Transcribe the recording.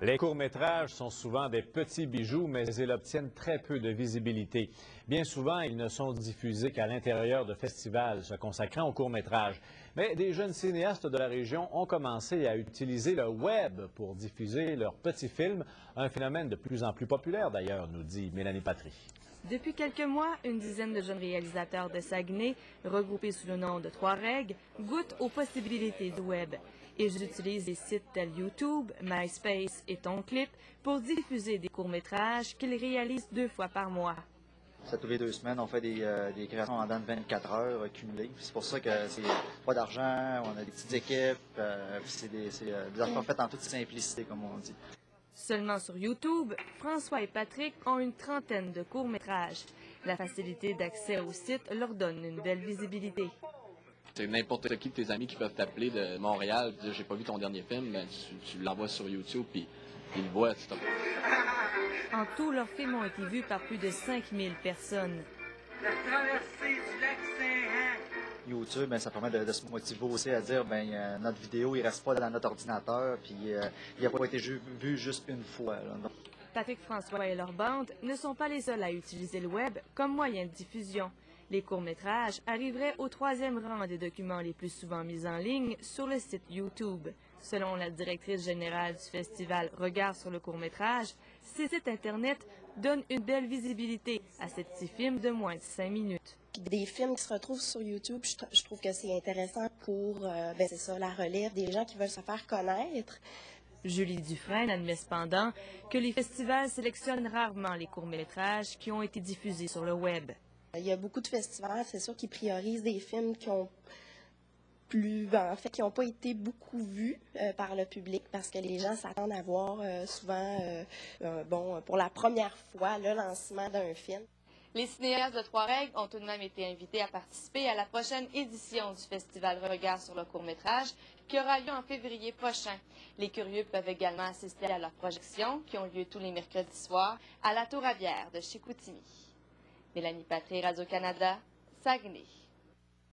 Les courts-métrages sont souvent des petits bijoux, mais ils obtiennent très peu de visibilité. Bien souvent, ils ne sont diffusés qu'à l'intérieur de festivals se consacrant aux courts-métrages. Mais des jeunes cinéastes de la région ont commencé à utiliser le web pour diffuser leurs petits films, un phénomène de plus en plus populaire d'ailleurs, nous dit Mélanie Patry. Depuis quelques mois, une dizaine de jeunes réalisateurs de Saguenay, regroupés sous le nom de Trois-Règles, goûtent aux possibilités du web. Ils utilisent des sites tels YouTube, MySpace et TonClip pour diffuser des courts-métrages qu'ils réalisent 2 fois par mois. Tous les 2 semaines, on fait des créations en dedans de 24 heures cumulées. C'est pour ça que c'est pas d'argent, on a des petites équipes, c'est des affaires faites en toute simplicité, comme on dit. Seulement sur YouTube, François et Patrick ont une trentaine de courts-métrages. La facilité d'accès au site leur donne une belle visibilité. C'est n'importe qui de tes amis qui peuvent t'appeler de Montréal et dire « j'ai pas vu ton dernier film », ben, tu l'envoies sur YouTube puis ils le voient. En tout, leurs films ont été vus par plus de 5000 personnes. La traversée du lac Saint-Jean. YouTube, ben, ça permet de se motiver aussi à dire notre vidéo, il reste pas dans notre ordinateur, puis il n'a pas été vu juste une fois. Là. Patrick François et leur bande ne sont pas les seuls à utiliser le web comme moyen de diffusion. Les courts-métrages arriveraient au 3e rang des documents les plus souvent mis en ligne sur le site YouTube. Selon la directrice générale du festival Regard sur le court-métrage, ces sites Internet donnent une belle visibilité à ces petits films de moins de 5 minutes. Des films qui se retrouvent sur YouTube, je trouve que c'est intéressant pour c'est ça, la relève, des gens qui veulent se faire connaître. Julie Dufresne admet cependant que les festivals sélectionnent rarement les courts-métrages qui ont été diffusés sur le web. Il y a beaucoup de festivals, c'est sûr, qui priorisent des films qui ont qui n'ont pas été beaucoup vus par le public parce que les gens s'attendent à voir souvent, pour la première fois, le lancement d'un film. Les cinéastes de Trois-Règles ont tout de même été invités à participer à la prochaine édition du Festival Regard sur le court-métrage qui aura lieu en février prochain. Les curieux peuvent également assister à leurs projections qui ont lieu tous les mercredis soirs à la Tour Aviaire de Chicoutimi. Mélanie Patry, Radio-Canada, Saguenay.